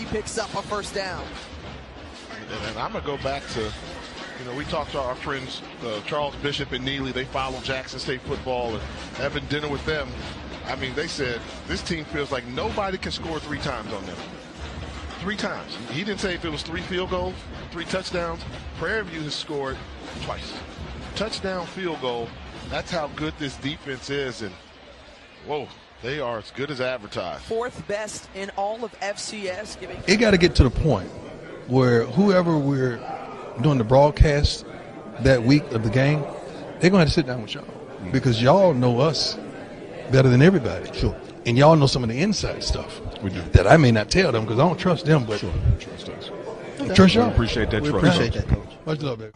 picks up a first down. And I'm going to go back to, we talked to our friends, Charles Bishop and Neely. They follow Jackson State football and having dinner with them. I mean, they said this team feels like nobody can score 3 times on them. 3 times. He didn't say if it was 3 field goals, 3 touchdowns. Prairie View has scored twice. Touchdown, field goal. That's how good this defense is. And, whoa, they are as good as advertised. 4th best in all of FCS. It got to get to the point where whoever we're doing the broadcast that week of the game, they're going to have to sit down with y'all because y'all know us better than everybody. Sure. And y'all know some of the inside stuff. We do. That I may not tell them because I don't trust them, but sure. Trust us. Okay. Trust y'all. We appreciate that. We trust. appreciate that, Coach. Much love, baby.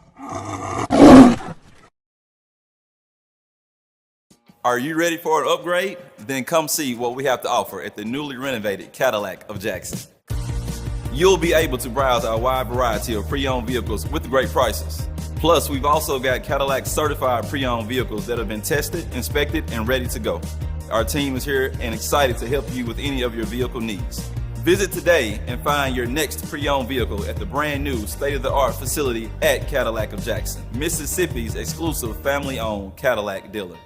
Are you ready for an upgrade? Then come see what we have to offer at the newly renovated Cadillac of Jackson. You'll be able to browse our wide variety of pre-owned vehicles with great prices. Plus, we've also got Cadillac certified pre-owned vehicles that have been tested, inspected, and ready to go. Our team is here and excited to help you with any of your vehicle needs. Visit today and find your next pre-owned vehicle at the brand new state-of-the-art facility at Cadillac of Jackson, Mississippi's exclusive family-owned Cadillac dealer.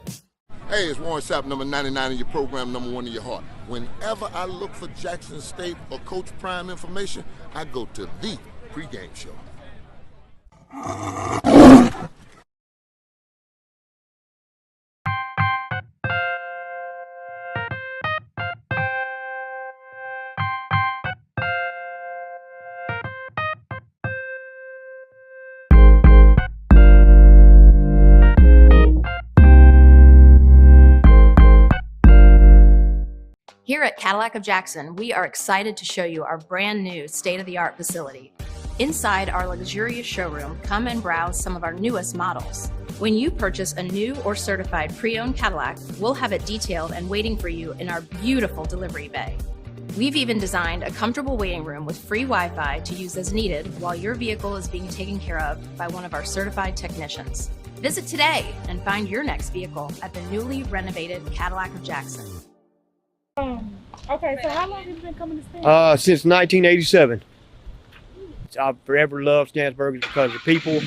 Hey, it's Warren Sapp, number 99 in your program, number 1 in your heart. Whenever I look for Jackson State or Coach Prime information, I go to the Pregame show. Here at Cadillac of Jackson, we are excited to show you our brand new state-of-the-art facility. Inside our luxurious showroom, come and browse some of our newest models. When you purchase a new or certified pre-owned Cadillac, we'll have it detailed and waiting for you in our beautiful delivery bay. We've even designed a comfortable waiting room with free Wi-Fi to use as needed while your vehicle is being taken care of by one of our certified technicians. Visit today and find your next vehicle at the newly renovated Cadillac of Jackson. Okay, so how long have you been coming to Stan's? Since 1987. I've forever loved Stan's Burgers because the people,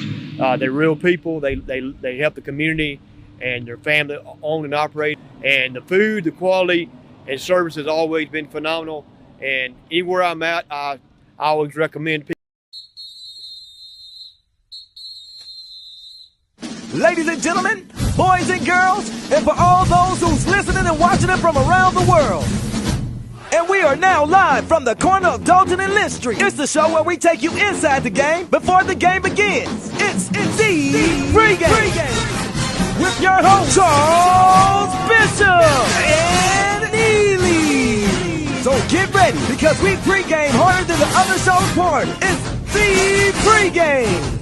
they're real people. They help the community, and their family owned and operated. And the food, the quality, and service has always been phenomenal. And anywhere I'm at, I always recommend people. Ladies and gentlemen, boys and girls, and for all those who's listening and watching it from around the world. And we are now live from the corner of Dalton and Lynch Street. It's the show where we take you inside the game before the game begins. It's the Pregame with your host, Charles Bishop and Neely. So get ready because we pregame harder than the other show's party. It's the Pregame.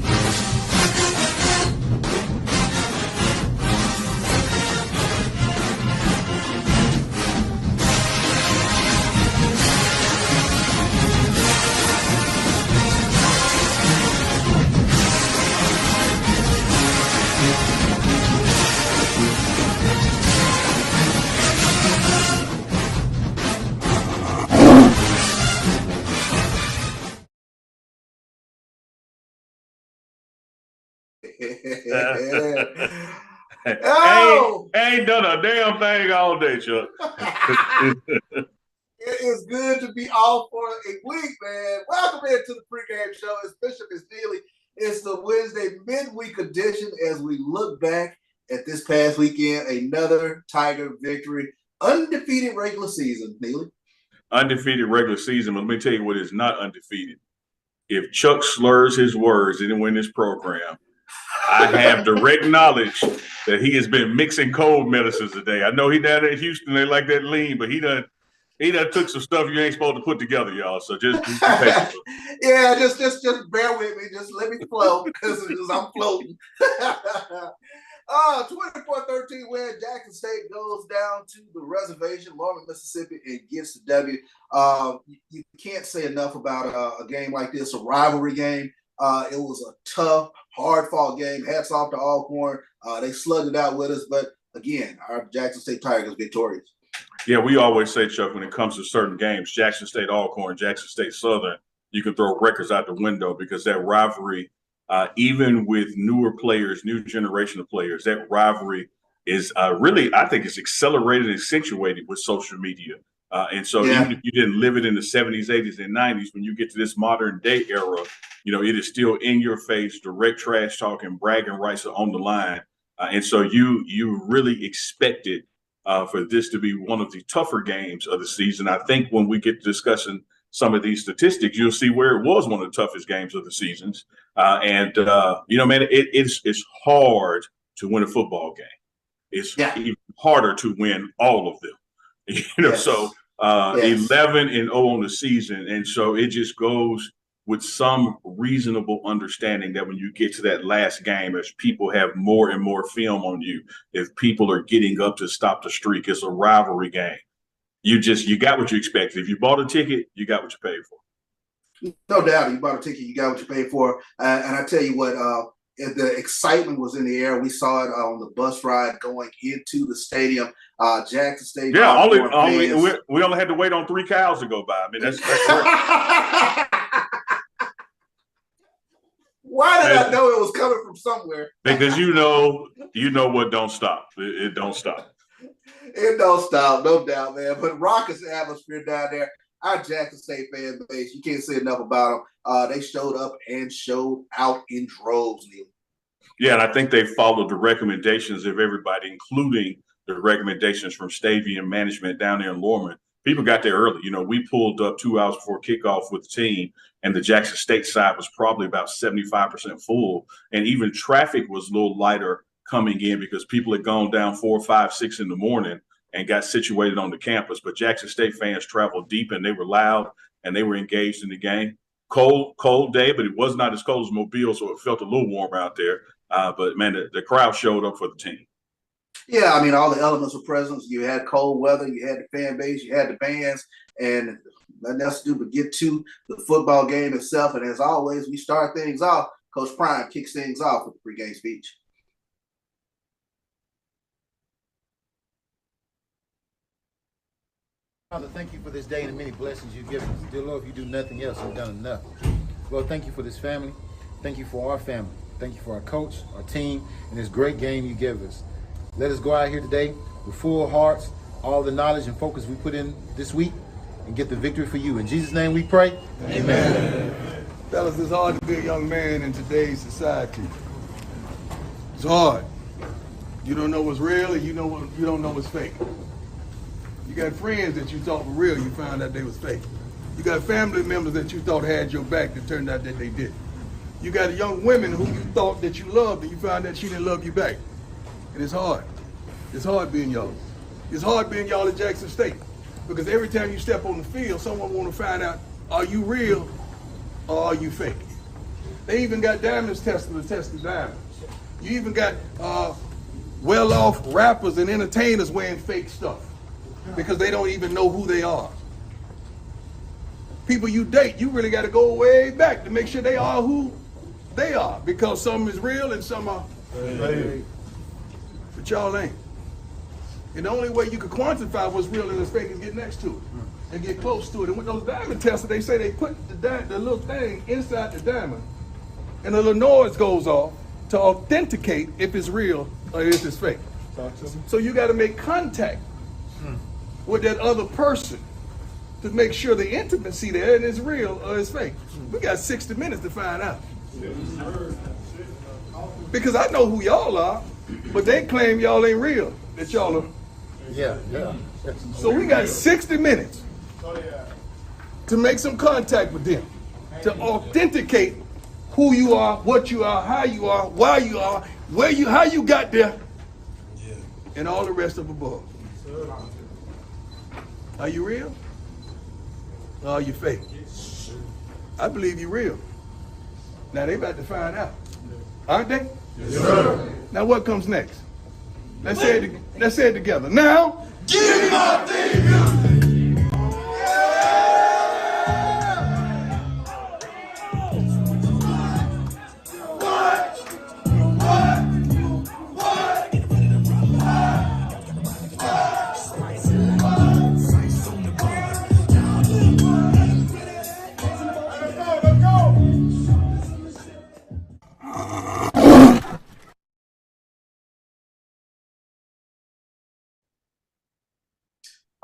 ain't done a damn thing all day, Chuck. It is good to be off for a week, man. Welcome into the Pregame Show. It's Bishop, it's Neely. It's the Wednesday midweek edition as we look back at this past weekend. Another Tiger victory. Undefeated regular season, Neely. Undefeated regular season, but let me tell you what is not undefeated. If Chuck slurs his words, he didn't win this program. I have direct knowledge that he has been mixing cold medicines today. I know he down there in Houston, they like that lean, but he done took some stuff you ain't supposed to put together, y'all. So just be patient. Yeah, just bear with me. Just let me flow because I'm floating. 24-13 win. Jackson State goes down to the reservation, Lawrence, Mississippi, and gets the W. You can't say enough about a game like this, a rivalry game. It was a tough, hard-fought game. Hats off to Alcorn. They slugged it out with us, but again, our Jackson State Tigers victorious. Yeah, we always say, Chuck, when it comes to certain games, Jackson State Alcorn, Jackson State Southern, you can throw records out the window because that rivalry, even with newer players, new generation of players, that rivalry is really, I think, it's accelerated and accentuated with social media. And so even if you didn't live it in the 70s, 80s, and 90s, when you get to this modern day era, it is still in your face, direct trash talking, bragging rights are on the line. And so you really expected for this to be one of the tougher games of the season. I think when we get to discussing some of these statistics, you'll see where it was one of the toughest games of the seasons. Man, it's hard to win a football game. It's even harder to win all of them. So 11-0 on the season. And so it just goes with some reasonable understanding that when you get to that last game, as people have more and more film on you, if people are getting up to stop the streak, it's a rivalry game. You got what you expected. If you bought a ticket, you got what you paid for. No doubt. You bought a ticket, you got what you paid for. And I tell you what, the excitement was in the air. We saw it on the bus ride going into the stadium. Jackson State. Yeah, we only had to wait on 3 cows to go by. I mean, that's great. Why did I know it was coming from somewhere? Because you know what don't stop. It don't stop. It don't stop, no doubt, man. But raucous atmosphere down there. Our Jackson State fan base, you can't say enough about them. They showed up and showed out in droves, Neil. Yeah, and I think they followed the recommendations of everybody, including the recommendations from stadium management down there in Lorman. People got there early. We pulled up 2 hours before kickoff with the team, and the Jackson State side was probably about 75% full. And even traffic was a little lighter coming in because people had gone down 4, 5, 6 in the morning and got situated on the campus. But Jackson State fans traveled deep, and they were loud, and they were engaged in the game. Cold day, but it was not as cold as Mobile, so it felt a little warm out there. But, man, the crowd showed up for the team. Yeah, I mean, all the elements were present. You had cold weather, you had the fan base, you had the bands, and nothing else to do but get to the football game itself. And as always, we start things off. Coach Prime kicks things off with the pregame speech. Father, thank you for this day and the many blessings you've given us. Dear Lord, if you do nothing else, you've done enough. Lord, thank you for this family. Thank you for our family. Thank you for our coach, our team, and this great game you give us. Let us go out here today with full hearts, all the knowledge and focus we put in this week, and get the victory for you. In Jesus' name we pray. Amen. Fellas, it's hard to be a young man in today's society. It's hard. You don't know what's real, and you don't know what's fake. You got friends that you thought were real, you found out they was fake. You got family members that you thought had your back that turned out that they didn't. You got young women who you thought that you loved, and you found that she didn't love you back. And it's hard. It's hard being y'all. It's hard being y'all at Jackson State. Because every time you step on the field, someone want to find out, are you real or are you fake? They even got diamonds testers to test the diamonds. You even got well-off rappers and entertainers wearing fake stuff because they don't even know who they are. People you date, you really got to go way back to make sure they are who they are, because some is real and some are fake. But y'all ain't. And the only way you can quantify what's real and what's fake is get next to it and get close to it. And with those diamond testers, they say they put the little thing inside the diamond, and a little noise goes off to authenticate if it's real or if it's fake. So you got to make contact with that other person to make sure the intimacy there and it's real or it's fake. We got 60 minutes to find out. Because I know who y'all are, but they claim y'all ain't real, that y'all are. Yeah. So we got 60 minutes to make some contact with them, to authenticate who you are, what you are, how you are, why you are, how you got there, and all the rest of above. Are you real? Or are you fake? I believe you're real. Now they about to find out, aren't they? Yes, sir. Now what comes next? Let's say it together. Now, give me my thing.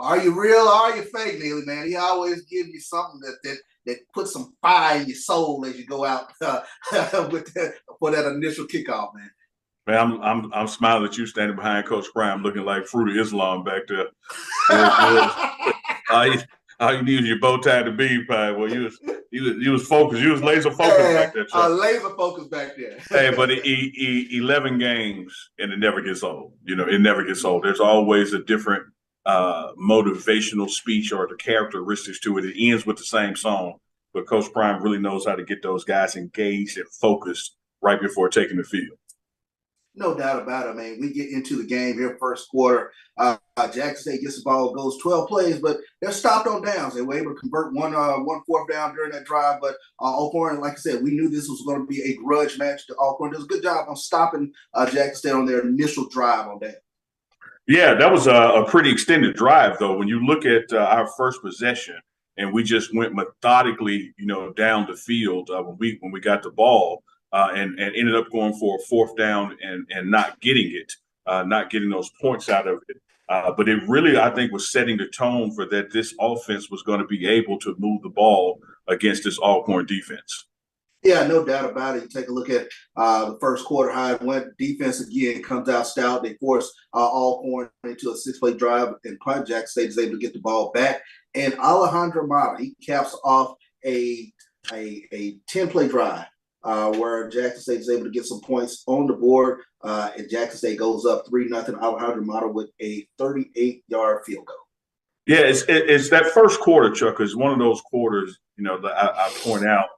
Are you real or are you fake, Neely, man? He always gives you something that puts some fire in your soul as you go out for that initial kickoff, man. Man, I'm smiling at you standing behind Coach Prime, looking like Fruit of Islam back there. All you need is your bow tie to bead pie. Well, you was focused. You was laser focused back there, Chuck. Laser focused back there. Hey, but 11 games and it never gets old. It never gets old. There's always a different motivational speech or the characteristics to it. It ends with the same song, but Coach Prime really knows how to get those guys engaged and focused right before taking the field. No doubt about it. I mean, we get into the game here first quarter. Jackson State gets the ball, goes 12 plays, but they're stopped on downs. They were able to convert one fourth down during that drive. But Alcorn, like I said, we knew this was going to be a grudge match to Alcorn. Does a good job on stopping Jackson State on their initial drive on that. Yeah, that was a pretty extended drive, though. When you look at our first possession, and we just went methodically, down the field when we got the ball. And ended up going for a fourth down and not getting it, not getting those points out of it. But it really, I think, was setting the tone for that this offense was going to be able to move the ball against this Alcorn defense. Yeah, no doubt about it. You take a look at the first quarter, how it went. Defense, again, comes out stout. They force Alcorn into a 6-play drive, and Jackson State is able to get the ball back. And Alejandro Mata, he caps off a 10-play drive. Where Jackson State is able to get some points on the board, and Jackson State goes up 3-0. Alejandro Mata with a 38-yard field goal. Yeah, it's that first quarter, Chuck, is one of those quarters, that I point out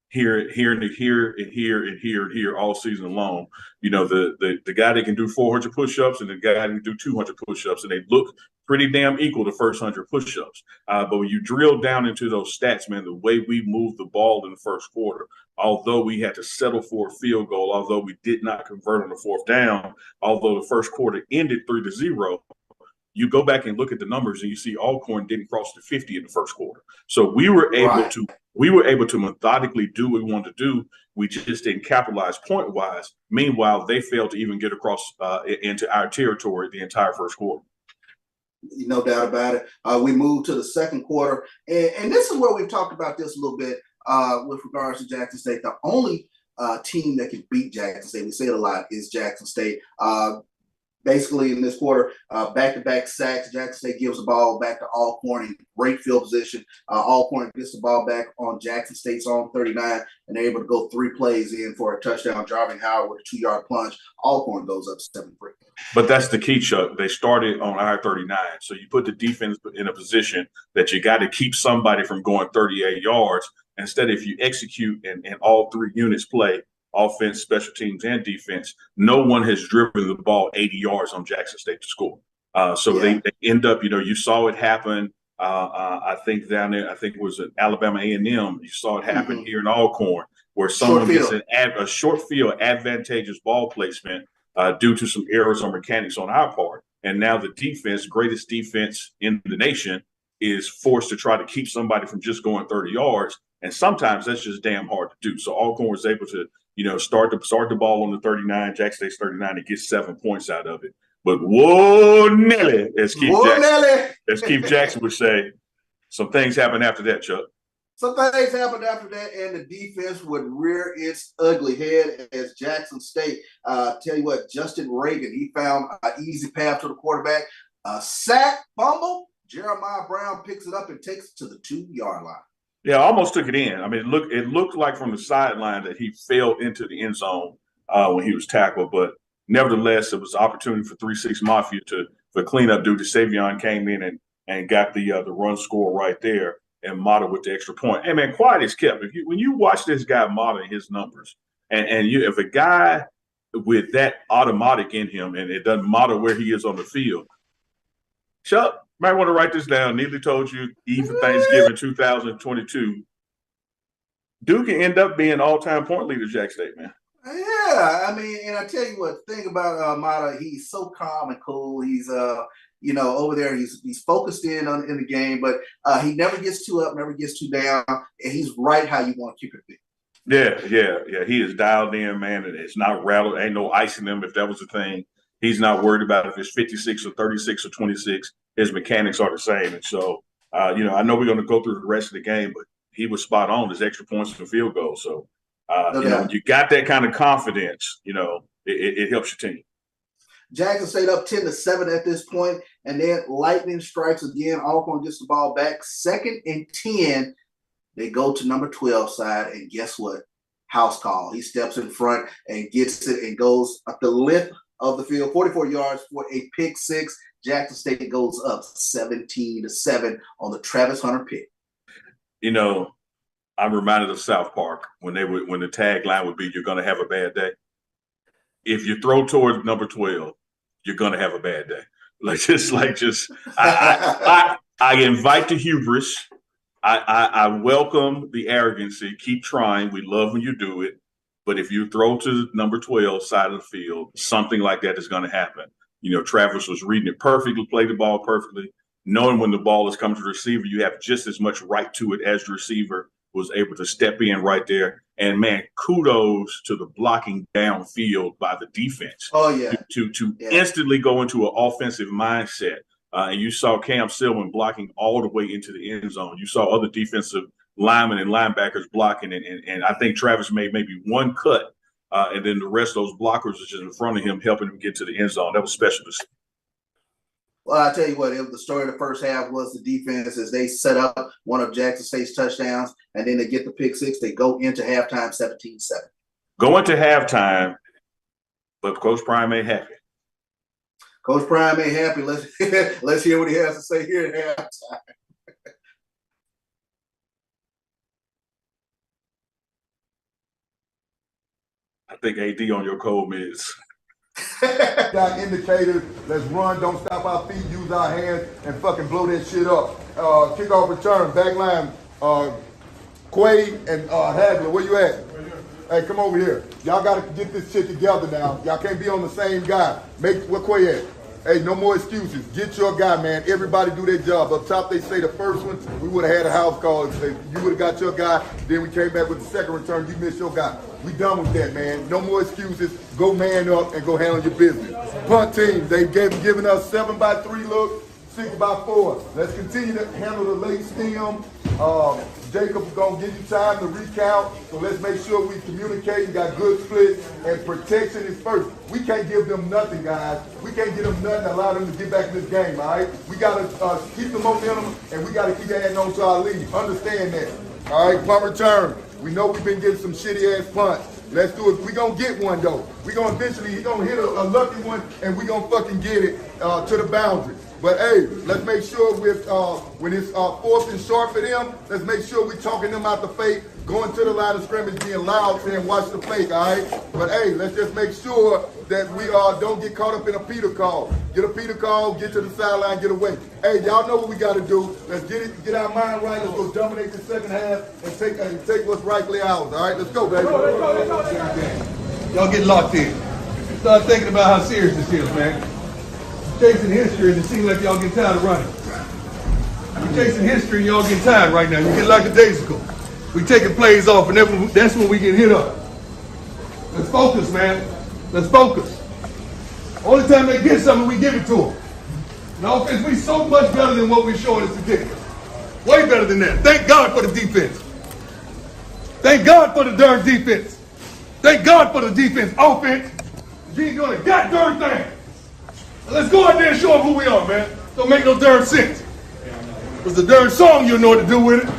here and here all season long. The guy that can do 400 push-ups and the guy that can do 200 push-ups, and they look pretty damn equal the first 100 push-ups. But when you drill down into those stats, man, the way we moved the ball in the first quarter, although we had to settle for a field goal, although we did not convert on the fourth down, although the first quarter ended 3-0, you go back and look at the numbers and you see Alcorn didn't cross the 50 in the first quarter. So we were able to methodically do what we wanted to do. We just didn't capitalize point-wise. Meanwhile, they failed to even get across into our territory the entire first quarter. No doubt about it. We moved to the second quarter, and this is where we've talked about this a little bit with regards to Jackson State. The only team that can beat Jackson State, we say it a lot, is Jackson State. Basically, in this quarter, back-to-back sacks. Jackson State gives the ball back to Alcorn in great field position. Alcorn gets the ball back on Jackson State's own 39, and they're able to go 3 plays in for a touchdown. Jarvin Howard with a 2-yard plunge. Alcorn goes up 7-3. But that's the key, Chuck. They started on our 39. So you put the defense in a position that you got to keep somebody from going 38 yards. Instead, if you execute and all 3 units play, offense, special teams, and defense, no one has driven the ball 80 yards on Jackson State to score. They end up, you saw it happen. I think down there, I think it was at Alabama A&M. You saw it happen here in Alcorn, where someone gets a short field advantageous ball placement due to some errors or mechanics on our part. And now the defense, greatest defense in the nation, is forced to try to keep somebody from just going 30 yards. And sometimes that's just damn hard to do. So Alcorn was able to, start the ball on the 39, Jackson State's 39, and get 7 points out of it. But whoa, Nelly, as Keith Jackson would say, some things happened after that, Chuck. Some things happened after that, and the defense would rear its ugly head as Jackson State. Tell you what, Justin Reagan, he found an easy path to the quarterback. Sack, fumble. Jeremiah Brown picks it up and takes it to the 2-yard line. Yeah, I almost took it in. I mean, it looked like from the sideline that he fell into the end zone when he was tackled, but nevertheless, it was an opportunity for 3-6 Mafia for cleanup duty. Savion came in and got the run score right there, and Mata with the extra point. Hey, man, quiet is kept. When you watch this guy Mata and his numbers, if a guy with that automatic in him, and it doesn't matter where he is on the field, Chuck, might want to write this down. Neely told you, Eve of Thanksgiving 2022. Duke can end up being all-time point leader, Jack State, man. Yeah, I mean, and I tell you what, the thing about Mata, he's so calm and cool. He's over there, he's focused in the game, but he never gets too up, never gets too down, and he's right how you want to keep it big. Yeah. He is dialed in, man, and it's not rattled. Ain't no ice in him if that was the thing. He's not worried about if it's 56 or 36 or 26. His mechanics are the same. And so, I know we're going to go through the rest of the game, but he was spot on. His extra points and field goal. So, when you got that kind of confidence, it helps your team. Jackson State up 10-7 at this point, and then lightning strikes again. Alcorn gets the ball back. 2nd and 10. They go to number 12 side, and guess what? House call. He steps in front and gets it and goes up the length of the field, 44 yards for a pick six. Jackson State goes up 17-7 on the Travis Hunter pick. I'm reminded of South Park when the tagline would be, "You're going to have a bad day." If you throw towards number 12, you're going to have a bad day. I invite the hubris. I welcome the arrogancy. Keep trying. We love when you do it. But if you throw to number 12 side of the field, something like that is going to happen. Travis was reading it perfectly, played the ball perfectly. Knowing when the ball is coming to the receiver, you have just as much right to it as the receiver was able to step in right there. And, man, kudos to the blocking downfield by the defense. Oh, yeah. To instantly go into an offensive mindset. And you saw Cam Silman blocking all the way into the end zone. You saw other defensive linemen and linebackers blocking. And I think Travis made maybe one cut. And then the rest of those blockers are just in front of him, helping him get to the end zone. That was special to see. Well, I tell you what, the story of the first half was the defense as they set up one of Jackson State's touchdowns, and then they get the pick six. They go into halftime 17-7. Go into halftime, but Coach Prime ain't happy. Coach Prime ain't happy. Let's hear what he has to say here at halftime. I think AD on your cold mids. Got indicators. Let's run. Don't stop our feet. Use our hands and fucking blow that shit up. Kickoff return. Back line. Quay and Hagler. Where you at? Hey, come over here. Y'all got to get this shit together now. Y'all can't be on the same guy. Where Quay at? Hey, no more excuses. Get your guy, man. Everybody do their job. Up top, they say the first one, we would have had a house call. You would have got your guy. Then we came back with the second return. You missed your guy. We done with that, man. No more excuses. Go man up and go handle your business. Punt team, they've given us 7x3 look, 6x4. Let's continue to handle the late stem. Jacob's going to give you time to recount, so let's make sure we communicate. We got good split, and protection is first. We can't give them nothing, guys. We can't give them nothing to allow them to get back in this game, all right? We got to keep the momentum, and we got to keep adding on to our lead. Understand that. All right, punt return. We know we've been getting some shitty-ass punts. Let's do it. We're going to get one, though. We're going to eventually, he's going to hit a lucky one, and we're going to fucking get it to the boundary. But, hey, let's make sure when it's 4th and short for them, let's make sure we're talking them out the fake, going to the line of scrimmage, being loud, saying watch the fake, all right? But, hey, let's just make sure that we don't get caught up in a Peter call. Get a Peter call, get to the sideline, get away. Hey, y'all know what we got to do. Let's get our mind right. Let's go dominate the second half and take what's rightfully ours, all right? Let's go, baby. Let's go. Y'all get locked in. Start thinking about how serious this is, man. Chasing history, and it seems like y'all get tired of running. We're chasing history, and y'all get tired right now. You get like a daisical. We taking plays off, and that's when we get hit up. Let's focus, man. Let's focus. Only time they get something, we give it to them. In offense, we so much better than what we're showing us today. Way better than that. Thank God for the defense. Thank God for the darn defense. Thank God for the defense. Offense, you ain't doing a goddamn thing. Let's go out there and show them who we are, man. Don't make no darn sense. It was a darn song, you know what to do with it.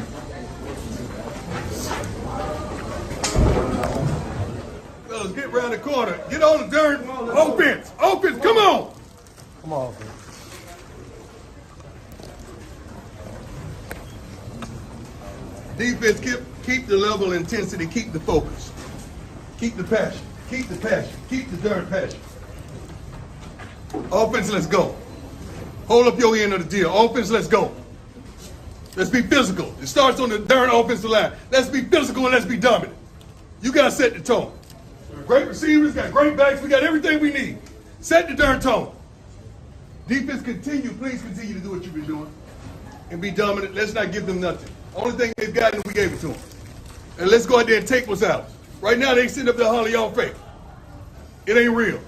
Fellas, get around the corner. Get on the darn offense. Offense, come on. Come on, man. Defense, keep the level of intensity, keep the focus. Keep the passion. Keep the passion. Keep the darn passion. Offense, let's go. Hold up your end of the deal. Offense, let's go. Let's be physical. It starts on the darn offensive line. Let's be physical and let's be dominant. You got to set the tone. Great receivers, got great backs. We got everything we need. Set the darn tone. Defense, please continue to do what you've been doing and be dominant. Let's not give them nothing. Only thing they've gotten, we gave it to them. And let's go out there and take what's ours. Right now, they sitting up there hollering y'all fake. It ain't real.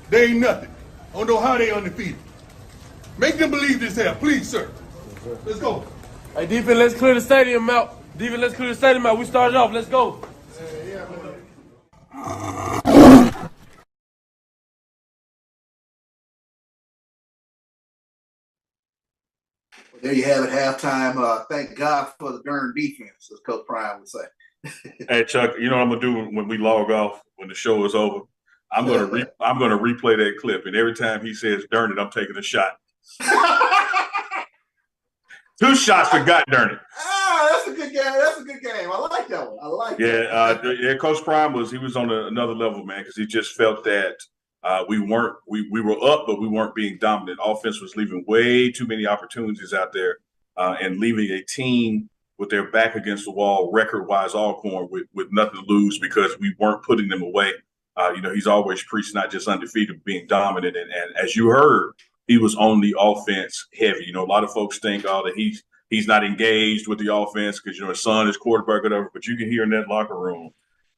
They ain't nothing. I don't know how they undefeated. Make them believe this here, please, sir. Let's go. Hey, defense, let's clear the stadium out. Defense, let's clear the stadium out. We started off. Let's go. There you have it, halftime. Thank God for the darn defense, as Coach Prime would say. Hey Chuck, you know what I'm gonna do when we log off, when the show is over? I'm gonna replay that clip, and every time he says "darn it," I'm taking a shot. 2 shots for God darn it. That's a good game. That's a good game. I like that one. I like that. Yeah, Coach Prime was on another level, man, because he just felt that we were up, but we weren't being dominant. Offense was leaving way too many opportunities out there, and leaving a team with their back against the wall, record-wise, Alcorn with nothing to lose because we weren't putting them away. He's always preached not just undefeated, but being dominant, and as you heard, he was on the offense heavy. A lot of folks think, that he's not engaged with the offense because his son is quarterback, whatever. But you can hear in that locker room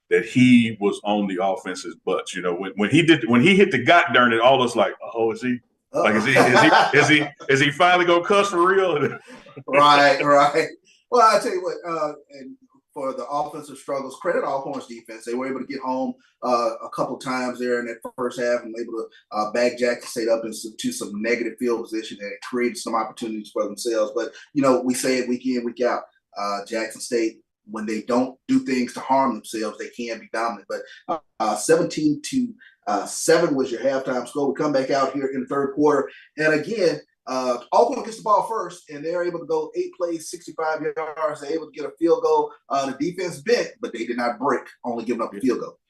that he was on the offense's butts. When he hit the God darn it, all of us like, oh, is he? Like, is he finally gonna cuss for real? Right. Well, I tell you what, and for the offensive struggles, credit Alcorn's defense. They were able to get home a couple times there in that first half and able to bag Jackson State up into some negative field position and create some opportunities for themselves. But, we say it week in, week out. Jackson State, when they don't do things to harm themselves, they can be dominant. But 17-7 was your halftime score. We come back out here in the third quarter. And again, Alcorn gets the ball first, and they're able to go 8 plays, 65 yards. They're able to get a field goal. The defense bent, but they did not break, only giving up a field goal.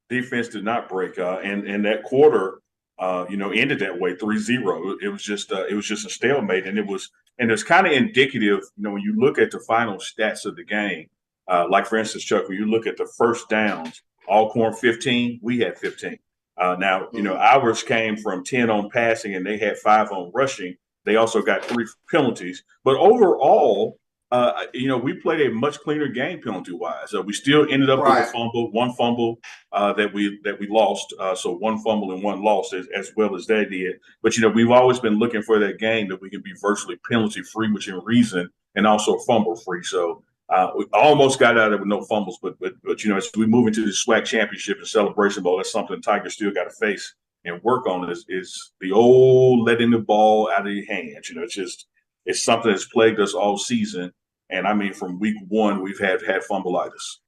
Defense did not break, and that quarter, ended that way, 3-0. It was just a stalemate, and it's kind of indicative. When you look at the final stats of the game, like for instance, Chuck, when you look at the first downs, Alcorn 15, we had 15. Now, ours came from 10 on passing, and they had 5 on rushing. They also got 3 penalties. But overall, we played a much cleaner game penalty-wise. We still ended up with a fumble, 1 fumble that we lost. So 1 fumble and 1 loss as well as they did. But, we've always been looking for that game that we can be virtually penalty-free, within reason, and also fumble-free. So we almost got out of it with no fumbles. But as we move into the SWAC championship and Celebration Bowl, that's something the Tigers still got to face and work on is the old letting the ball out of your hands. It's something that's plagued us all season. And I mean, from week 1, we've had fumbleitis.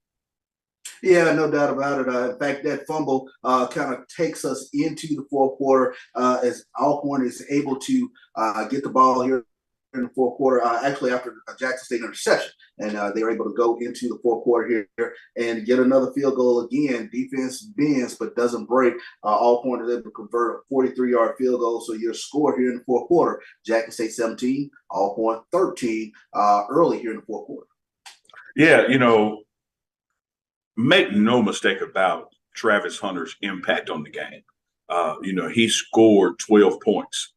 Yeah, no doubt about it. In fact, that fumble kind of takes us into the fourth quarter as Alcorn is able to get the ball here in the fourth quarter, actually after a Jackson State interception. And they were able to go into the fourth quarter here and get another field goal again. Defense bends but doesn't break. Alcorn is able to convert a 43-yard field goal. So your score here in the fourth quarter, Jackson State 17, Alcorn 13 early here in the fourth quarter. Yeah, make no mistake about Travis Hunter's impact on the game. He scored 12 points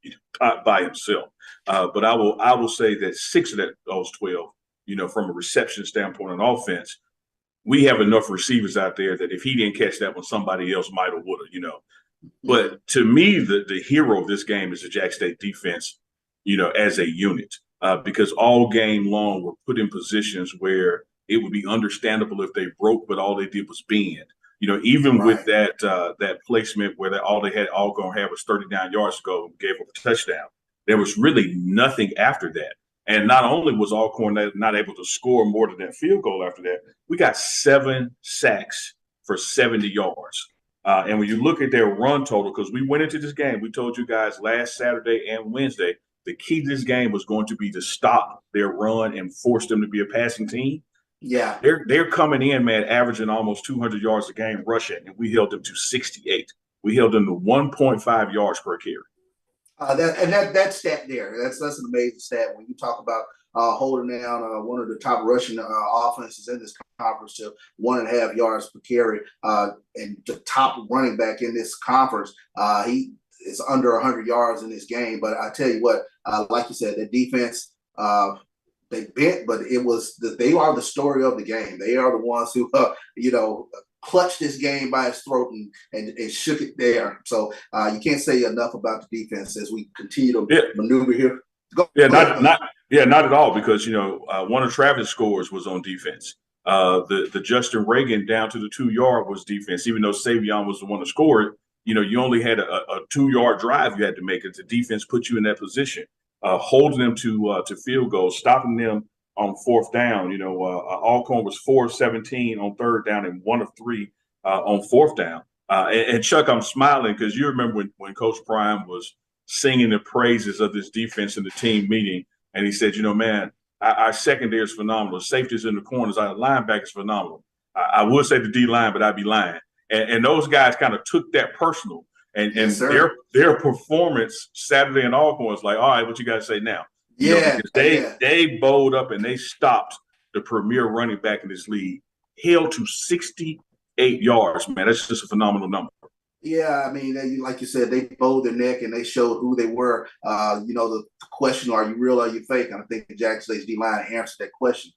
by himself. But I will say that 6 of those 12, from a reception standpoint on offense, we have enough receivers out there that if he didn't catch that one, somebody else might have would have, But to me, the hero of this game is the Jack State defense, as a unit, because all game long we're put in positions where it would be understandable if they broke, but all they did was bend. Even with that placement where all they had Alcorn had was 39 yards to go and gave up a touchdown. There was really nothing after that. And not only was Alcorn not able to score more than that field goal after that, we got 7 sacks for 70 yards. And when you look at their run total, because we went into this game, we told you guys last Saturday and Wednesday, the key to this game was going to be to stop their run and force them to be a passing team. Yeah. They're coming in, man, averaging almost 200 yards a game rushing, and we held them to 68. We held them to 1.5 yards per carry. That stat there, that's an amazing stat when you talk about holding down one of the top rushing offenses in this conference to 1.5 yards per carry, and the top running back in this conference, he is under 100 yards in this game. But I tell you what, like you said, the defense, they bent, but they are the story of the game. They are the ones who, clutched this game by its throat and shook it there. So you can't say enough about the defense as we continue to maneuver here. Go not at all, because one of Travis' scores was on defense. The Justin Reagan down to the 2-yard was defense, even though Savion was the one that scored. You only had a 2-yard drive you had to make it. The defense put you in that position, holding them to field goals, stopping them on 4th down. Alcorn was 4 of 17 on 3rd down and 1 of 3 on 4th down. And Chuck, I'm smiling because you remember when Coach Prime was singing the praises of this defense in the team meeting, and he said, man, our secondary is phenomenal. Safeties in the corners, our linebackers is phenomenal. I would say the D line, but I'd be lying. And those guys kind of took that personal, and their performance Saturday in Alcorn was like, all right, what you got to say now? They bowled up and they stopped the premier running back in this league, held to 68 yards. Man, that's just a phenomenal number. Yeah, I mean, like you said, they bowed their neck and they showed who they were. The question, are you real or are you fake? And I think Jackson State's D-line answered that question.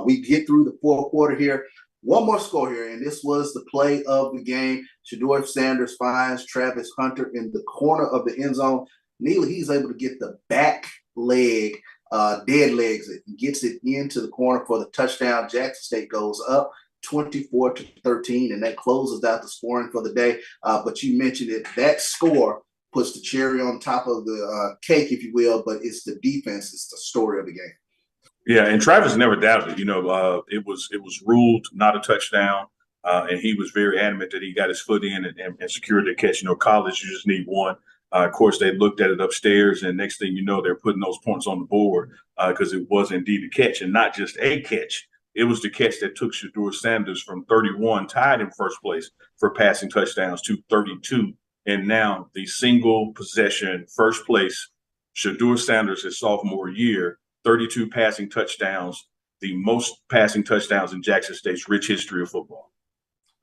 We get through the 4th quarter here. One more score here, and this was the play of the game. Shedeur Sanders finds Travis Hunter in the corner of the end zone. Neely, he's able to get the back leg, dead legs it, and gets it into the corner for the touchdown. Jackson State goes up 24-13, and that closes out the scoring for the day. But you mentioned it, that score puts the cherry on top of the cake, if you will, but it's the defense. It's the story of the game. Yeah, and Travis never doubted it. It was ruled not a touchdown, and he was very adamant that he got his foot in and secured the catch. College, you just need one. Of course, they looked at it upstairs, and next thing you know, they're putting those points on the board because it was indeed a catch, and not just a catch. It was the catch that took Shedeur Sanders from 31, tied in first place for passing touchdowns, to 32. And now the single possession first place, Shedeur Sanders, his sophomore year, 32 passing touchdowns, the most passing touchdowns in Jackson State's rich history of football.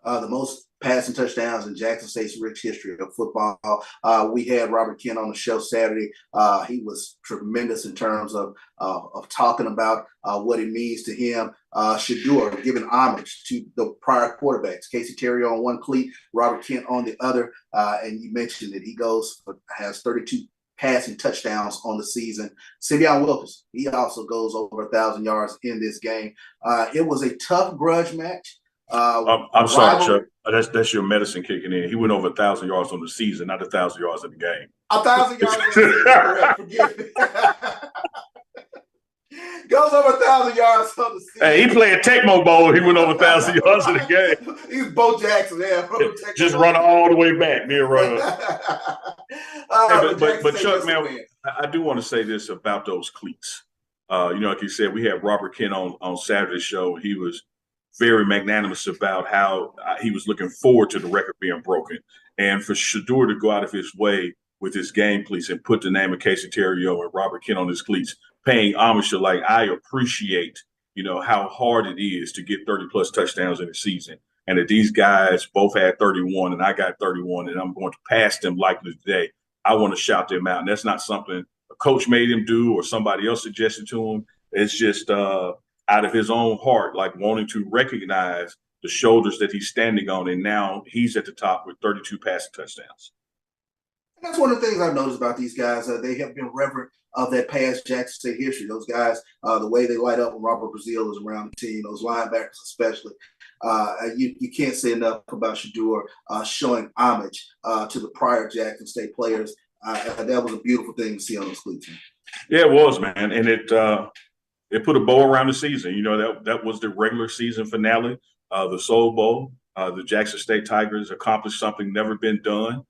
The most passing touchdowns in Jackson State's rich history of football. We had Robert Kent on the show Saturday. He was tremendous in terms of talking about what it means to him. Shedeur giving homage to the prior quarterbacks. Casey Terry on one cleat, Robert Kent on the other. And you mentioned that he has 32 passing touchdowns on the season. Savion Wilkins, he also goes over 1,000 yards in this game. It was a tough grudge match. I'm sorry, Chuck. That's your medicine kicking in. He went over 1,000 yards on the season, not 1,000 yards in the game. 1,000 yards on the season. Correct. Forgive me. Goes over 1,000 yards on the season. Hey, he played Tecmo Bowl. He went over 1,000 yards in the game. He's Bo Jackson. Yeah, just run all the way back. Me and run. But Chuck, man, I do want to say this about those cleats. Like you said, we had Robert Kent on Saturday's show. He was very magnanimous about how he was looking forward to the record being broken. And for Shedeur to go out of his way with his game cleats and put the name of Casey Terrio and Robert Kent on his cleats, paying homage to, I appreciate, how hard it is to get 30-plus touchdowns in a season. And that these guys both had 31 and I got 31, and I'm going to pass them likely today. I want to shout them out. And that's not something a coach made him do or somebody else suggested to him. It's just out of his own heart, wanting to recognize the shoulders that he's standing on. And now he's at the top with 32 passing touchdowns. And that's one of the things I've noticed about these guys. They have been reverent of that past Jackson State history. Those guys, the way they light up when Robert Brazile is around the team, those linebackers especially. You can't say enough about Shedeur showing homage to the prior Jackson State players. That was a beautiful thing to see on those cleats. Yeah, it was, man. And it put a bow around the season. That was the regular season finale, the Soul Bowl. The Jackson State Tigers accomplished something never been done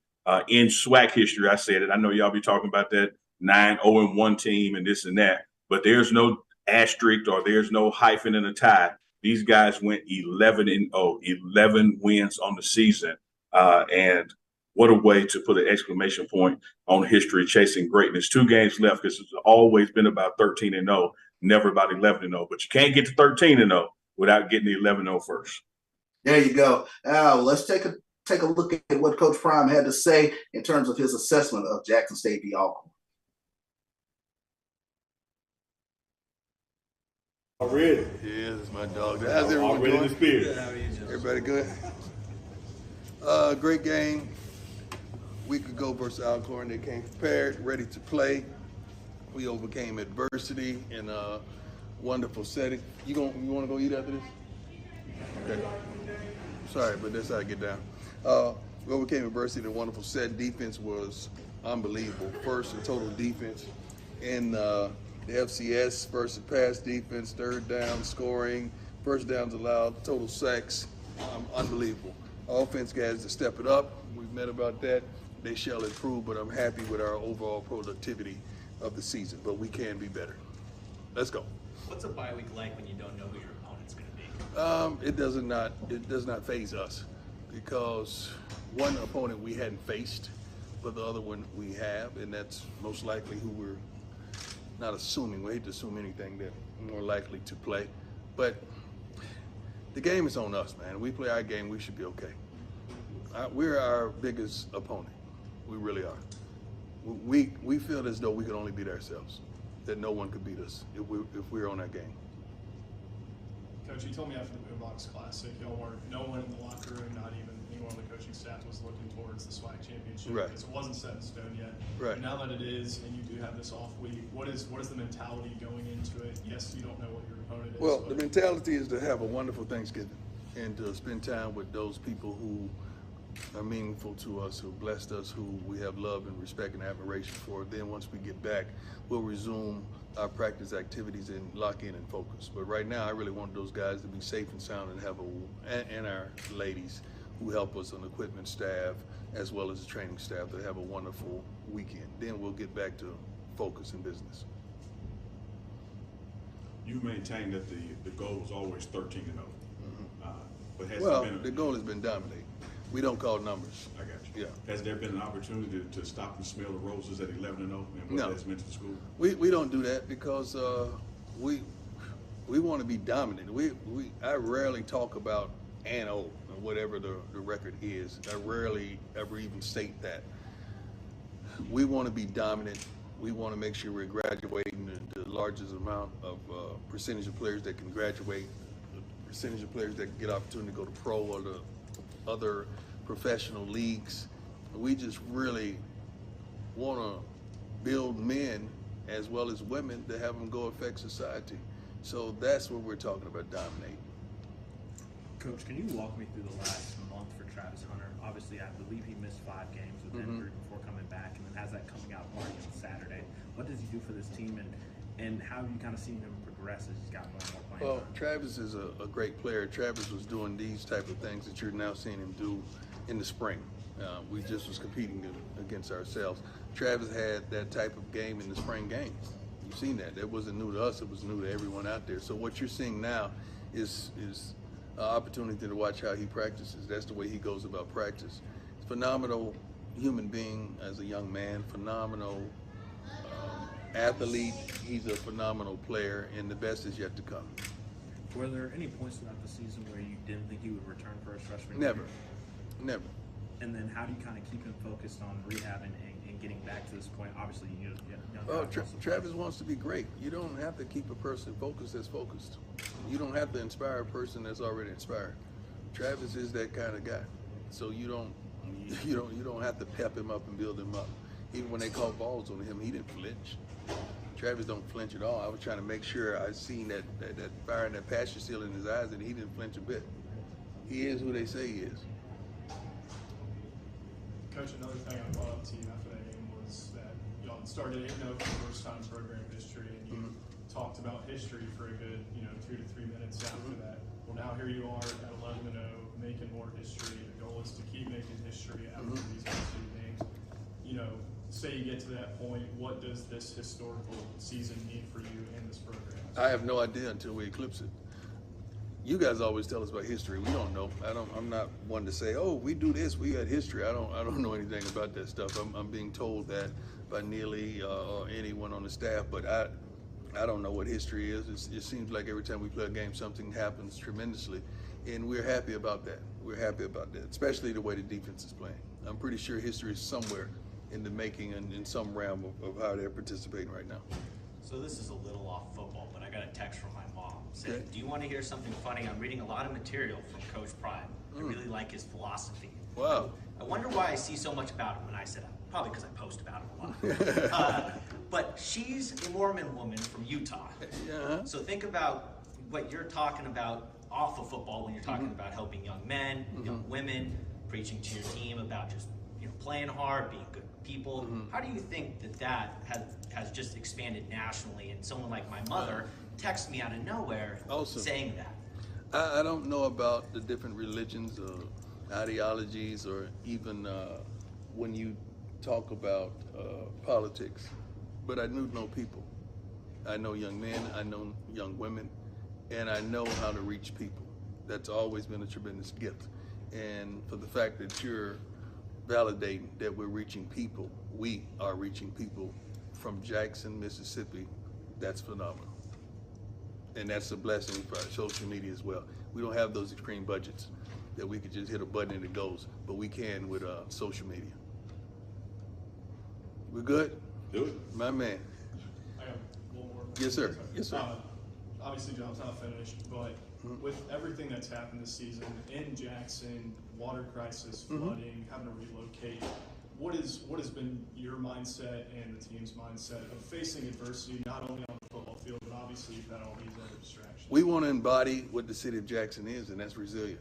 in SWAC history. I said it. I know y'all be talking about that 9-0-1 team and this and that, but there's no asterisk or there's no hyphen in a tie. These guys went 11-0, 11 wins on the season. And what a way to put an exclamation point on history, chasing greatness. 2 games left, because it's always been about 13-0, never about 11-0. But you can't get to 13-0 without getting the 11-0 first. There you go. Let's take a look at what Coach Prime had to say in terms of his assessment of Jackson State v. Alcorn. I'm ready. Yeah, this is my dog. How's everyone doing? Everybody good? Great game. Week ago versus Alcorn, they came prepared, ready to play. We overcame adversity in a wonderful setting. You want to go eat after this? Okay. Sorry, but that's how I get down. We overcame adversity in a wonderful set. Defense was unbelievable. First in total defense in the FCS, first in pass defense, third down scoring, first downs allowed, total sacks, unbelievable. Offense guys to step it up. We've met about that. They shall improve, but I'm happy with our overall productivity of the season, but we can be better. Let's go. What's a bye week like when you don't know who your opponent's going to be? It does not faze us because one opponent we hadn't faced, but the other one we have, and that's most likely who we're not assuming. We hate to assume anything, that we're more likely to play, but the game is on us, man. We play our game, we should be okay. We're our biggest opponent. We really are. We feel as though we could only beat ourselves, that no one could beat us if we're on our game. Coach, you told me after the Boombox Classic, no one in the locker room, not even anyone on the coaching staff, was looking towards the SWAC championship. Right. Because it wasn't set in stone yet. Right. But now that it is, and you do have this off week, what is the mentality going into it? Yes, you don't know what your opponent is. Well, the mentality is to have a wonderful Thanksgiving and to spend time with those people who are meaningful to us, who blessed us, who we have love and respect and admiration for. Then once we get back, we'll resume our practice activities and lock in and focus. But right now, I really want those guys to be safe and sound and have and our ladies who help us on the equipment staff as well as the training staff to have a wonderful weekend. Then we'll get back to focus and business. You maintain that the goal is always 13-0. But has Well, there been the goal has been dominate. We don't call numbers. I got you. Yeah. Has there been an opportunity to stop and smell the roses at 11-0 and what No. that's meant to the school? We don't do that because we want to be dominant. I rarely talk about or whatever the record is. I rarely ever even state that. We want to be dominant. We want to make sure we're graduating the largest amount of percentage of players that can graduate, the percentage of players that can get opportunity to go to pro or the other professional leagues. We just really want to build men as well as women to have them go affect society. So that's what we're talking about, dominate. Coach, can you walk me through the last month for Travis Hunter? Obviously, I believe he missed 5 games with injury before coming back, and then has that coming out party on Saturday. What does he do for this team, and how have you kind of seen him progress as he's gotten more and more playing time? Travis is a great player. Travis was doing these type of things that you're now seeing him do in the spring. We just was competing against ourselves. Travis had that type of game in the spring games. You've seen that. That wasn't new to us. It was new to everyone out there. So what you're seeing now is an opportunity to watch how he practices. That's the way he goes about practice. Phenomenal human being as a young man, phenomenal athlete. He's a phenomenal player, and the best is yet to come. Were there any points throughout the season where you didn't think he would return for his freshman Never. year? Never. And then how do you kind of keep him focused on rehabbing and getting back to this point? Obviously, you know, Travis wants to be great. You don't have to keep a person focused that's focused. You don't have to inspire a person that's already inspired. Travis is that kind of guy. So you don't have to pep him up and build him up. Even when they call balls on him, he didn't flinch. Travis don't flinch at all. I was trying to make sure I seen that fire and that passion still in his eyes, and he didn't flinch a bit. He is who they say he is. Coach, another thing I brought up to you after that game was that y'all started 8-0 for the first time in program history, and you talked about history for a good 2 to 3 minutes after that. Well, now here you are at 11-0, making more history. The goal is to keep making history after these next 2 games. Say you get to that point, what does this historical season mean for you and this program? I have no idea until we eclipse it. You guys always tell us about history. We don't know. I'm not one to say, oh, we do this, we got history. I don't know anything about that stuff. I'm being told that by Neely or anyone on the staff, but I don't know what history is. It seems like every time we play a game, something happens tremendously, and we're happy about that. We're happy about that, especially the way the defense is playing. I'm pretty sure history is somewhere in the making and in some realm of how they're participating right now. So this is a little off football, but I got a text from my mom saying, do you want to hear something funny? I'm reading a lot of material from Coach Prime. I really like his philosophy. Wow. I wonder why I see so much about him when I sit up. Probably because I post about him a lot. But she's a Mormon woman from Utah. Yeah. So think about what you're talking about off of football when you're talking about helping young men, young women, preaching to your team about just playing hard, being good people. How do you think that has just expanded nationally? And someone like my mother texts me out of nowhere saying that. I don't know about the different religions or ideologies, or even when you talk about politics, but I do know people. I know young men, I know young women, and I know how to reach people. That's always been a tremendous gift. And for the fact that you're validating that we're reaching people, we are reaching people from Jackson, Mississippi, that's phenomenal. And that's a blessing for our social media as well. We don't have those extreme budgets that we could just hit a button and it goes, but we can with social media. We're good? Do it. My man. I have one more. Yes, sir. Yes, sir. Obviously, John's not finished, but with everything that's happened this season in Jackson, water crisis, flooding, having to relocate, what has been your mindset and the team's mindset of facing adversity, not only on the football field, but obviously you've had all these other distractions? We want to embody what the city of Jackson is, and that's resilient.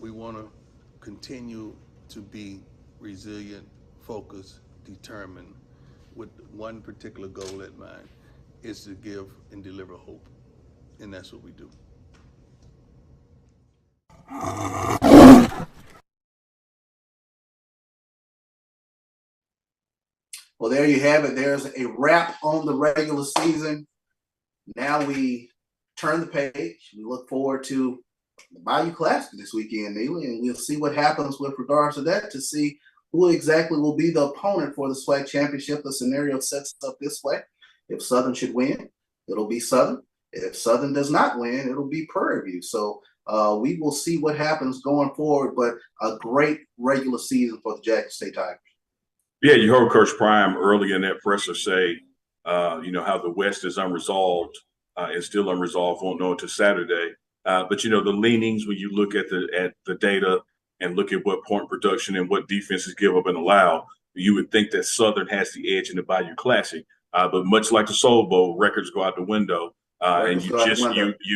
We want to continue to be resilient, focused, determined, with one particular goal at mind, is to give and deliver hope. And that's what we do. Well, there you have it. There's a wrap on the regular season. Now we turn the page. We look forward to the Bayou Classic this weekend, Neely, and we'll see what happens with regards to that to see who exactly will be the opponent for the SWAC championship. The scenario sets up this way. If Southern should win, it'll be Southern. If Southern does not win, it'll be Prairie View. So we will see what happens going forward, but a great regular season for the Jackson State Tigers. Yeah, you heard Coach Prime early in that presser say, how the West is unresolved and still unresolved, won't know until Saturday. But, the leanings, when you look at the data and look at what point production and what defenses give up and allow, you would think that Southern has the edge in the Bayou Classic. But much like the Soul Bowl, records go out the window, and you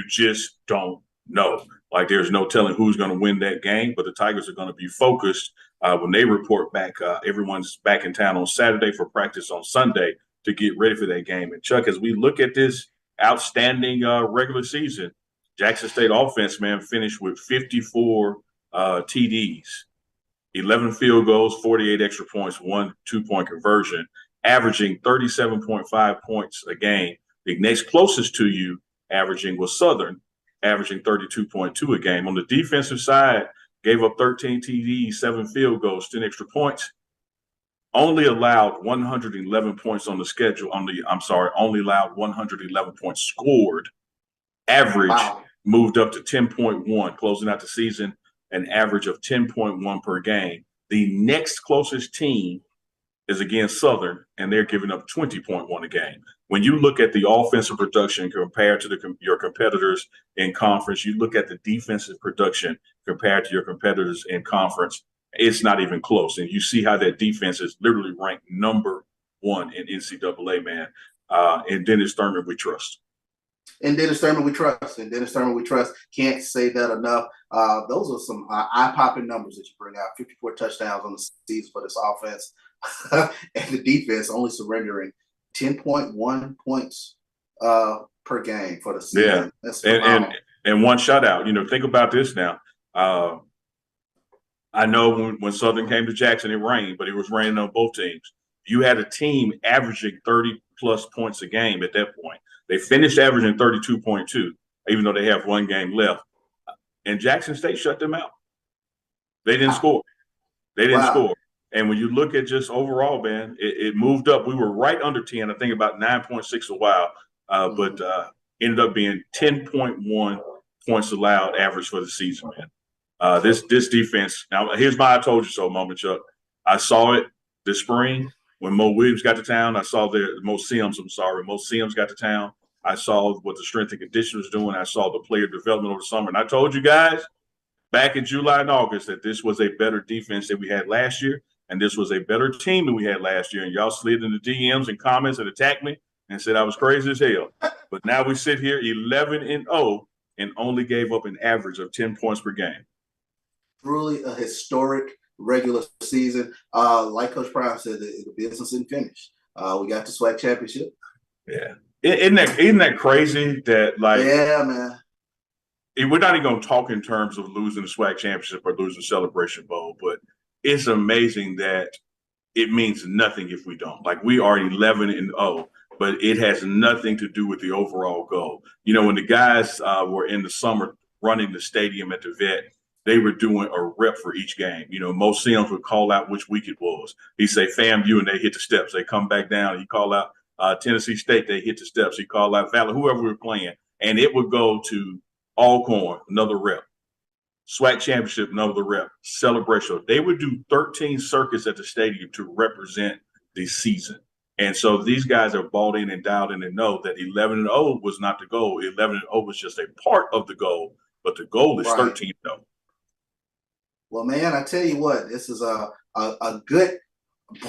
just don't know. Like, there's no telling who's going to win that game, but the Tigers are going to be focused when they report back. Everyone's back in town on Saturday for practice on Sunday to get ready for that game. And Chuck, as we look at this outstanding regular season, Jackson State offense, man, finished with 54 TDs, 11 field goals, 48 extra points, 1 2-point conversion, averaging 37.5 points a game. The next closest to you averaging was Southern, averaging 32.2 a game. On the defensive side, gave up 13 TDs, 7 field goals, 10 extra points. Only allowed 111 points on the schedule. Only allowed 111 points scored. Average moved up to 10.1, closing out the season, an average of 10.1 per game. The next closest team is against Southern, and they're giving up 20.1 a game. When you look at the offensive production compared to your competitors in conference, you look at the defensive production compared to your competitors in conference, it's not even close. And you see how that defense is literally ranked number 1 in NCAA, man. And Dennis Thurman, we trust. And Dennis Thurman, we trust. And Dennis Thurman, we trust. Can't say that enough. Those are some eye-popping numbers that you bring out. 54 touchdowns on the season for this offense. And the defense only surrendering 10.1 points per game for the season. Yeah, that's and one shutout. Think about this now. I know when Southern came to Jackson, it rained, but it was raining on both teams. You had a team averaging 30-plus points a game at that point. They finished averaging 32.2, even though they have one game left. And Jackson State shut them out. They didn't score. They didn't score. And when you look at just overall, man, it moved up. We were right under 10, I think about 9.6 a while, but ended up being 10.1 points allowed average for the season, man. This defense, now here's my I told you so moment, Chuck. I saw it this spring when Mo Williams got to town. Mo Sims got to town. I saw what the strength and conditioning was doing. I saw the player development over the summer. And I told you guys, back in July and August that this was a better defense than we had last year, and this was a better team than we had last year. And y'all slid in the DMs and comments and attacked me and said I was crazy as hell. But now we sit here 11-0 and only gave up an average of 10 points per game. Truly a historic regular season. Like Coach Brown said, the business isn't finished. We got the SWAC championship. Yeah. Isn't that crazy that, like, yeah, man. We're not even going to talk in terms of losing the SWAC championship or losing the Celebration Bowl, but it's amazing that it means nothing if we don't. Like, we are 11-0, but it has nothing to do with the overall goal. You know, when the guys were in the summer running the stadium at the Vet, they were doing a rep for each game. You know, Mo Sims would call out which week it was. He'd say FAMU, and they hit the steps. They come back down. He call out Tennessee State. They hit the steps. He call out Valley, whoever we were playing. And it would go to Alcorn, another rep. SWAC championship, another rep. Celebration. They would do 13 circuits at the stadium to represent the season. And so these guys are bought in and dialed in and know that 11-0 was not the goal. 11-0 was just a part of the goal, but the goal is 13-0. Well, man, I tell you what, this is a good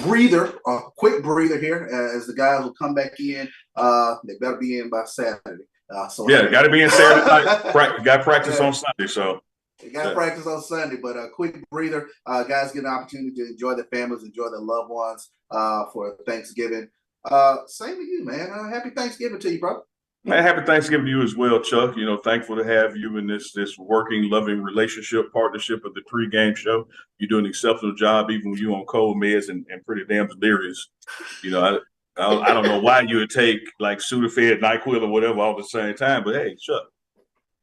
breather, a quick breather here as the guys will come back in. They better be in by Saturday. Got to be in Saturday night. Got practice on Sunday, so. They got practice on Sunday, but a quick breather. Guys get an opportunity to enjoy their families, enjoy their loved ones for Thanksgiving. Same to you, man. Happy Thanksgiving to you, bro. Man, happy Thanksgiving to you as well, Chuck. You know, thankful to have you in this working, loving relationship, partnership of the pregame show. You do an exceptional job, even when you're on cold meds and pretty damn delirious. You know, I don't know why you would take like Sudafed, NyQuil, or whatever all at the same time, but hey, Chuck,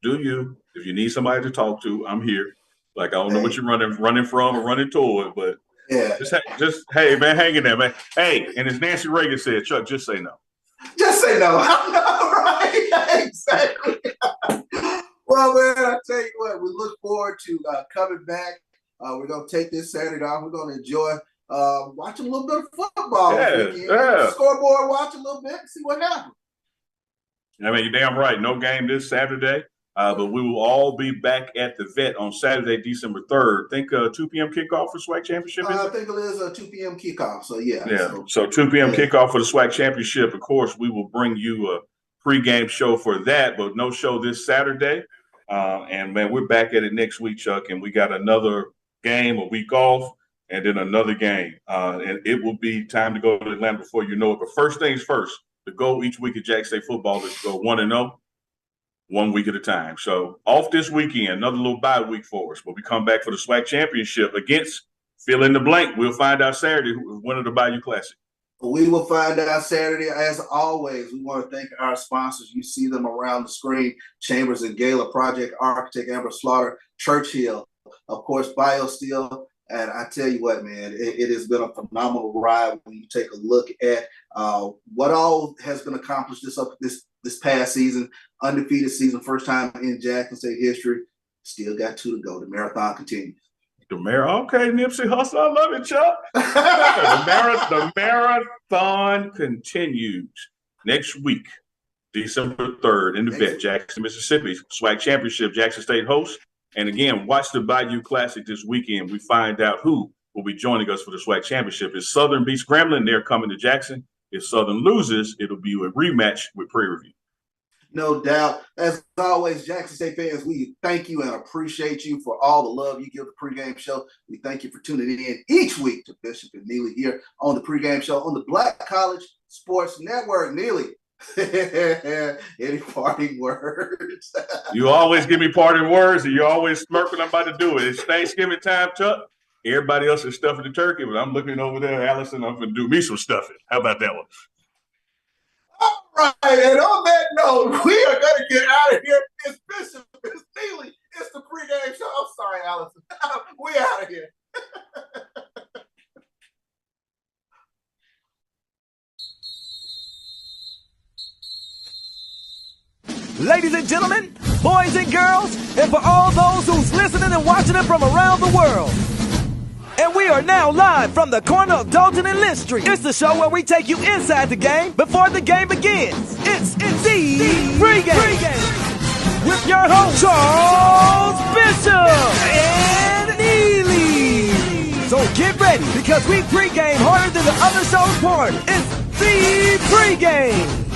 do you? If you need somebody to talk to, I'm here. Like, I don't know what you're running from or running toward, but just hey, man, hang in there, man. Hey, and as Nancy Reagan said, Chuck, just say no. Just say no. Right? Exactly. Well, man, I tell you what, we look forward to coming back. We're going to take this Saturday off. We're going to enjoy watching a little bit of football. Scoreboard, watch a little bit, see what happens. I mean, you're damn right. No game this Saturday. But we will all be back at the Vet on Saturday, December 3rd. Think 2 p.m. kickoff for SWAC Championship? I think it is a 2 p.m. kickoff. So, yeah. So 2 p.m. kickoff for the SWAC Championship. Of course, we will bring you a pregame show for that, but no show this Saturday. And, man, we're back at it next week, Chuck, and we got another game, a week off, and then another game. And it will be time to go to Atlanta before you know it. But first things first, the goal each week at Jackson State football is to go 1-0. 1 week at a time. So off this weekend, another little bye week for us. But we come back for the SWAC championship against fill in the blank. We'll find out Saturday who winner the Bayou Classic. We will find out Saturday. As always, we want to thank our sponsors. You see them around the screen. Chambers and Gala, Project Architect, Amber Slaughter, Churchill, of course, BioSteel. And I tell you what, man, it has been a phenomenal ride when you take a look at what all has been accomplished this past season. Undefeated season, first time in Jackson State history. Still got 2 to go. The marathon continues. Okay, Nipsey Hussle, I love it, Chuck. The marathon continues next week, December 3rd in the Vet, Jackson, Mississippi. SWAC Championship, Jackson State hosts. And again, watch the Bayou Classic this weekend. We find out who will be joining us for the SWAC Championship. If Southern beats Grambling, they're coming to Jackson. If Southern loses, it'll be a rematch with Prairie View. No doubt. As always, Jackson State fans, we thank you and appreciate you for all the love you give the pregame show. We thank you for tuning in each week to Bishop and Neely here on the pregame show on the Black College Sports Network. Neely, any parting words? You always give me parting words, and you always smirk when I'm about to do it. It's Thanksgiving time, Chuck. Everybody else is stuffing the turkey, but I'm looking over there, Allison. I'm going to do me some stuffing. How about that one? All right, and on that note, we are going to get out of here. It's Bishop, it's Neely, it's the pregame show. I'm sorry, Allison. We out of here. Ladies and gentlemen, boys and girls, and for all those who's listening and watching it from around the world. And we are now live from the corner of Dalton and Lynch Street. It's the show where we take you inside the game before the game begins. It's the Pregame with your host, Charles Bishop. ready because we pregame harder than the other show's porn. It's the Pregame.